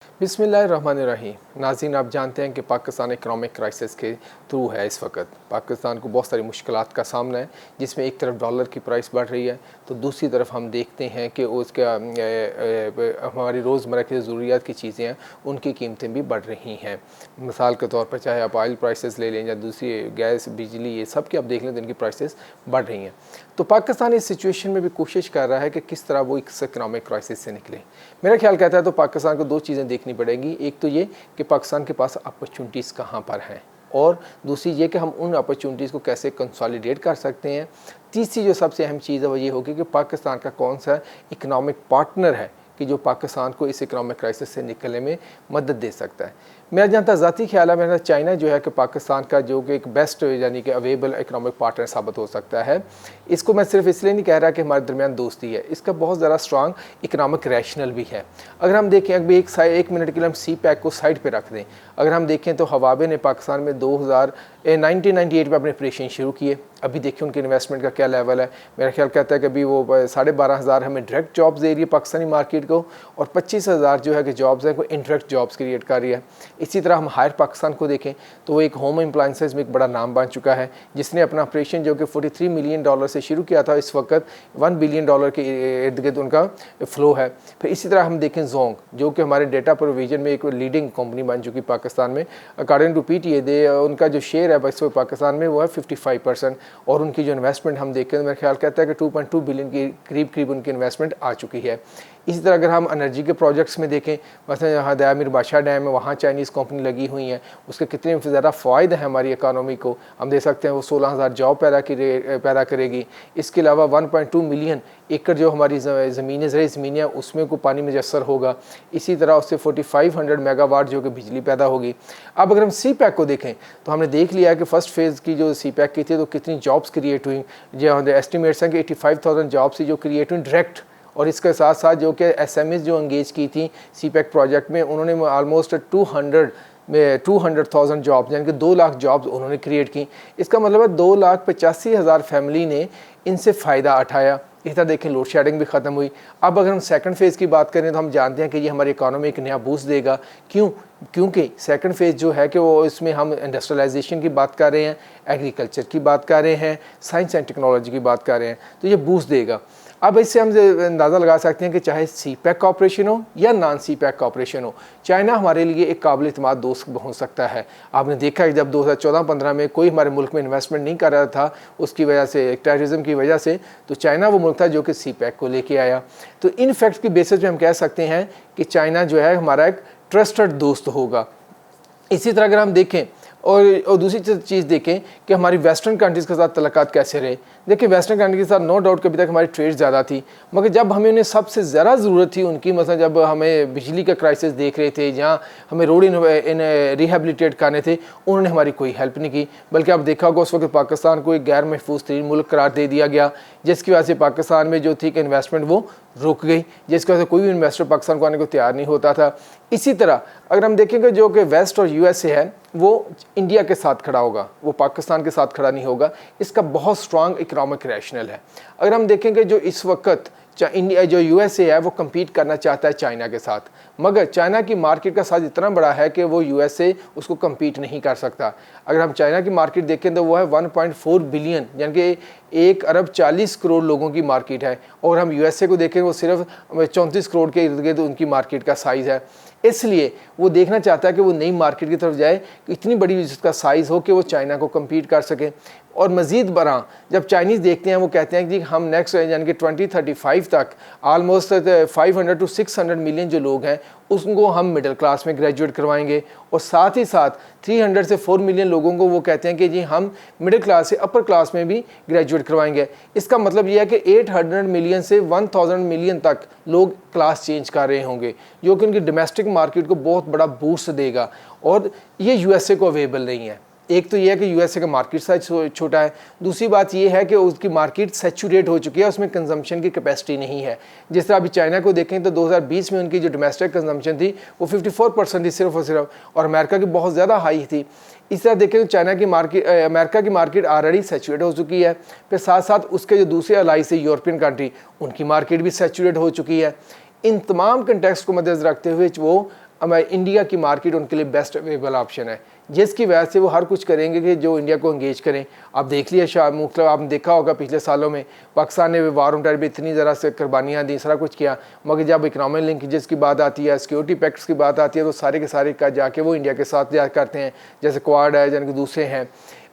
बिस्मिल्लाहिर्रहमानिर्रहीम। नाज़रीन, आप जानते हैं कि पाकिस्तान इकनॉमिक क्राइसिस के थ्रू है। इस वक्त पाकिस्तान को बहुत सारी मुश्किलात का सामना है, जिसमें एक तरफ डॉलर की प्राइस बढ़ रही है तो दूसरी तरफ हम देखते हैं कि उसका हमारी रोज़मर्रा की ज़रूरियात की चीज़ें हैं उनकी कीमतें भी बढ़ रही हैं। मिसाल के तौर पर चाहे आप ऑयल प्राइसेस ले लें या दूसरी गैस, बिजली, ये सब की आप देख लें तो इनकी प्राइसेस बढ़ रही हैं। तो पाकिस्तान इस सिचुएशन में भी कोशिश कर रहा है कि किस तरह वो इस इकनॉमिक क्राइसिस से निकले। मेरा ख्याल कहता है तो पाकिस्तान को दो चीज़ें देखनी पड़ेगी। एक तो ये कि पाकिस्तान के पास अपॉर्चुनिटीज़ कहाँ पर हैं, और दूसरी ये कि हम उन अपॉर्चुनिटीज़ को कैसे कंसोलिडेट कर सकते हैं। तीसरी जो सबसे अहम चीज़ है वो ये होगी कि पाकिस्तान का कौन सा इकनॉमिक पार्टनर है कि जो पाकिस्तान को इस इकनॉमिक क्राइसिस से निकलने में मदद दे सकता है। मेरा जहाँ तक ज़ाती ख्याल है, मेरा चाइना जो है कि पाकिस्तान का जो कि एक बेस्ट यानी कि अवेलेबल इकनॉमिक पार्टनर साबित हो सकता है। इसको मैं सिर्फ इसलिए नहीं कह रहा कि हमारे दरमियान दोस्ती है, इसका बहुत ज़्यादा स्ट्रांग इकनॉमिक रैशनल भी है। अगर हम देखें, अभी एक मिनट के लिए हम सी पैक को साइड पर रख दें, अगर हम देखें तो हवाबे ने पाकिस्तान में 1998 में अपने ऑपरेशन शुरू किए। अभी देखिए उनके इन्वेस्टमेंट का क्या लेवल है। मेरा ख्याल कहता है कि अभी वो 12,500 हमें डायरेक्ट जॉब्स दे रही है पाकिस्तानी मार्केट को, और 25,000 जो है कि जॉब्स हैं वो इनडायरेक्ट जॉब्स क्रिएट कर रही है। इसी तरह हम हायर पाकिस्तान को देखें तो वो एक होम अप्लायंसेस में एक बड़ा नाम बन चुका है, जिसने अपना ऑपरेशन जो कि $43 मिलियन से शुरू किया था, इस वक्त $1 बिलियन के इर्द गिर्द उनका फ्लो है। फिर इसी तरह हम देखें जोंग, जो कि हमारे डेटा प्रोविजन में एक लीडिंग कंपनी बन चुकी पाकिस्तान में। अकॉर्डिंग टू PTA उनका जो शेयर है इस वक्त पाकिस्तान में वो है 55%, और उनकी जो इन्वेस्टमेंट हम देखें तो मेरा ख्याल कहता है कि 2.2 बिलियन की करीब उनकी इन्वेस्टमेंट आ चुकी है। इसी तरह अगर हम एनर्जी के प्रोजेक्ट्स में देखें, मतलब यहाँ दयामिर बादशाह डैम है, वहाँ चाइनीज़ कंपनी लगी हुई हैं, उसके कितने ज़्यादा फ़ायदे हैं हमारी इकानमी को, हम देख सकते हैं। वो 16,000 जॉब पैदा करेगी। इसके अलावा 1.2 मिलियन एकड़ जो हमारी ज़मीनें हैं उसमें को पानी मुयस्सर होगा। इसी तरह उससे 4500 मेगावाट जो कि बिजली पैदा होगी। अब अगर हम सी पैक को देखें तो हमने देख लिया है कि फ़र्स्ट फेज़ की जो सी पैक की थी तो कितनी जॉब्स क्रिएट हुई। जो एस्टिमेट्स हैं कि 85,000 जॉब्स जो क्रिएट हुई डायरेक्ट, और इसके साथ साथ जो कि SMEs जो एंगेज की थी सी पैक प्रोजेक्ट में, उन्होंने ऑलमोस्ट 200,000 जॉब्स यानी कि 2 लाख जॉब्स उन्होंने क्रिएट की। इसका मतलब है 2,85,000 फैमिली ने इनसे फ़ायदा उठाया। इस तरह देखें लोड शेडिंग भी ख़त्म हुई। अब अगर हम सेकंड फेज़ की बात करें तो हम जानते हैं कि ये हमारी इकानमी एक नया बूस्ट देगा। क्योंकि सेकंड फेज़ जो है कि वो इसमें हम इंडस्ट्रियलाइजेशन की बात कर रहे हैं, एग्रीकल्चर की बात कर रहे हैं, साइंस एंड टेक्नोलॉजी की बात कर रहे हैं, तो ये बूस्ट देगा। अब इससे हम अंदाज़ा लगा सकते हैं कि चाहे सी पैक का ऑपरेशन हो या नॉन सी पैक का ऑपरेशन हो, चाइना हमारे लिए एक काबिल इत्मीनान दोस्त हो सकता है। आपने देखा है जब 2014-15 में कोई हमारे मुल्क में इन्वेस्टमेंट नहीं कर रहा था उसकी वजह से, टेररिज्म की वजह से, तो चाइना वो मुल्क था जो कि सी पैक को लेके आया। तो इन फैक्ट्स की बेसिस पे हम कह सकते हैं कि चाइना जो है हमारा एक ट्रस्टेड दोस्त होगा। इसी तरह अगर हम देखें और दूसरी चीज़ देखें कि हमारी वेस्टर्न कंट्रीज़ के साथ तल्लुकात कैसे रहे। देखिए वेस्टर्न कंट्री के साथ नो डाउट कभी तक हमारी ट्रेड ज़्यादा थी, मगर जब हमें उन्हें सबसे ज़्यादा ज़रूरत थी उनकी, मतलब जब हमें बिजली का क्राइसिस देख रहे थे, जहाँ हमें रोड इन रिहेबिलिटेट करने थे, उन्होंने हमारी कोई हेल्प नहीं की। बल्कि आप देखा होगा उस वक्त पाकिस्तान को एक गैर महफूज तरीन मुल्क करार दे दिया गया, जिसकी वजह से पाकिस्तान में जो थी कि इन्वेस्टमेंट वो रुक गई, जिसकी वजह से कोई भी इन्वेस्टर पाकिस्तान को आने को तैयार नहीं होता था। इसी तरह अगर हम देखेंगे जो कि वेस्ट और USA है वो इंडिया के साथ खड़ा होगा, वो पाकिस्तान के साथ खड़ा नहीं होगा। इसका बहुत स्ट्रांग इकनॉमिक रैशनल है। अगर हम देखेंगे जो इस वक्त इंडिया जो USA है वो कम्पीट करना चाहता है चाइना के साथ, मगर चाइना की मार्केट का साइज इतना बड़ा है कि वो USA उसको कम्पीट नहीं कर सकता। अगर हम चाइना की मार्केट देखें तो वो है 1.4 बिलियन यानी कि 1 अरब 40 करोड़ लोगों की मार्केट है, और हम USA को देखें वो सिर्फ 34 करोड़ के इर्द गिर्द उनकी मार्केट का साइज़ है। इसलिए वो देखना चाहता है कि वो नई मार्केट की तरफ जाए कि इतनी बड़ी जिसका साइज़ हो कि वो चाइना को कम्पीट कर सके। और मज़ीद बरा जब चाइनीज़ देखते हैं वो कहते हैं कि हम नेक्स्ट यानी कि 2035 तक ऑलमोस्ट 500 to 600 मिलियन जो लोग हैं उसको हम मिडिल क्लास में ग्रेजुएट करवाएंगे, और साथ ही साथ 300 से 4 मिलियन लोगों को वो कहते हैं कि जी हम मिडिल क्लास से अपर क्लास में भी ग्रेजुएट करवाएंगे। इसका मतलब ये है कि 800 मिलियन से 1000 मिलियन तक लोग क्लास चेंज कर रहे होंगे, जो कि उनकी डोमेस्टिक मार्केट को बहुत बड़ा बूस्ट देगा, और ये USA को अवेलेबल नहीं है। एक तो ये है कि USA का मार्केट साइज छोटा है, दूसरी बात ये है कि उसकी मार्केट सैचुरेट हो चुकी है, उसमें कंजम्पशन की कैपेसिटी नहीं है। जिस तरह अभी चाइना को देखें तो 2020 में उनकी जो डोमेस्टिक कंजम्पशन थी वो 54% थी सिर्फ और सिर्फ, और अमेरिका की बहुत ज़्यादा हाई थी। इस तरह देखें तो चाइना की मार्केट, अमेरिका की मार्केट ऑलरेडी सैचुरेट हो चुकी है। फिर साथ साथ उसके जो दूसरे अलाई से यूरोपियन कंट्री, उनकी मार्केट भी सैचुरेट हो चुकी है। इन तमाम कंटेक्स्ट को मद्देनज़र रखते हुए वो हमारे इंडिया की मार्केट उनके लिए बेस्ट अवेलेबल ऑप्शन है, जिसकी वजह से वो हर कुछ करेंगे कि जो इंडिया को एंगेज करें। आप देख लिया शायद मतलब आपने देखा होगा पिछले सालों में पाकिस्तान ने वार ऑन टेरर भी इतनी ज़रा से कुर्बानियाँ दी, सारा कुछ किया, मगर जब इकनॉमिक लिंकेजेस की बात आती है, सिक्योरिटी पैक्ट्स की बात आती है, तो सारे के सारे का जाके वो इंडिया के साथ जा करते हैं, जैसे क्वाड है, जैसे दूसरे हैं।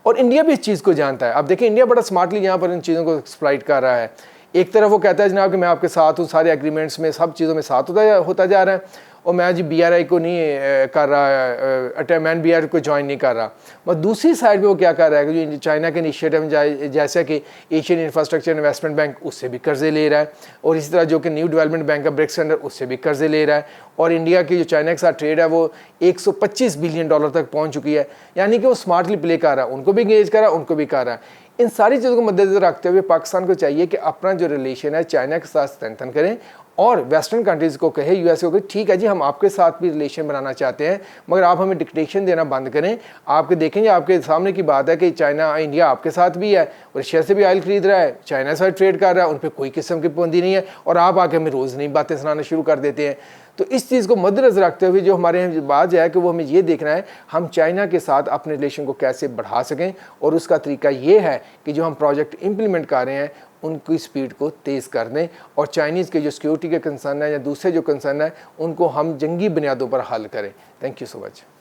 और इंडिया भी इस चीज़ को जानता है। आप देखें इंडिया बड़ा स्मार्टली यहाँ पर इन चीज़ों को एक्सप्लॉइट कर रहा है। एक तरफ वो कहता है जनाब कि मैं आपके साथ हूँ, सारे एग्रीमेंट्स में सब चीज़ों में साथ होता जा रहा है, और मैं जी BRI को नहीं कर रहा, मैं BRI को ज्वाइन नहीं कर रहा। मगर दूसरी साइड पे वो क्या कर रहा है कि जो चाइना के इनिशिएटिव जैसे कि एशियन इंफ्रास्ट्रक्चर इन्वेस्टमेंट बैंक उससे भी कर्जे ले रहा है, और इसी तरह जो कि न्यू डेवलपमेंट बैंक का ब्रिक्स अंडर उससे भी कर्जे ले रहा है, और इंडिया की जो चाइना के साथ ट्रेड है वो 125 बिलियन डॉलर तक पहुँच चुकी है। यानी कि वो स्मार्टली प्ले कर रहा है, उनको भी इंगेज कर रहा है, उनको भी कर रहा है। इन सारी चीज़ों को मद्देनजर रखते हुए पाकिस्तान को चाहिए कि अपना जो रिलेशन है चाइना के साथ स्ट्रेंथन करें, और वेस्टर्न कंट्रीज़ को कहे, US को कहे ठीक है जी हम आपके साथ भी रिलेशन बनाना चाहते हैं, मगर आप हमें डिक्टेशन देना बंद करें। आपके देखेंगे आपके सामने की बात है कि चाइना इंडिया आपके साथ भी है, रशिया से भी ऑयल खरीद रहा है, चाइना से ट्रेड कर रहा है, उन पर कोई किस्म की पाबंदी नहीं है, और आप आके हमें रोज़ नई बातें सुनाना शुरू कर देते हैं। तो इस चीज़ को मद्देनजर रखते हुए जो हमारे यहाँ बात है कि वो हमें ये देखना है हम चाइना के साथ अपने रिलेशन को कैसे बढ़ा सकें, और उसका तरीका ये है कि जो हम प्रोजेक्ट इम्प्लीमेंट कर रहे हैं उनकी स्पीड को तेज़ कर दें, और चाइनीज़ के जो सिक्योरिटी के कंसर्न है या दूसरे जो कंसर्न है उनको हम जंगी बुनियादों पर हल करें। Thank you so much.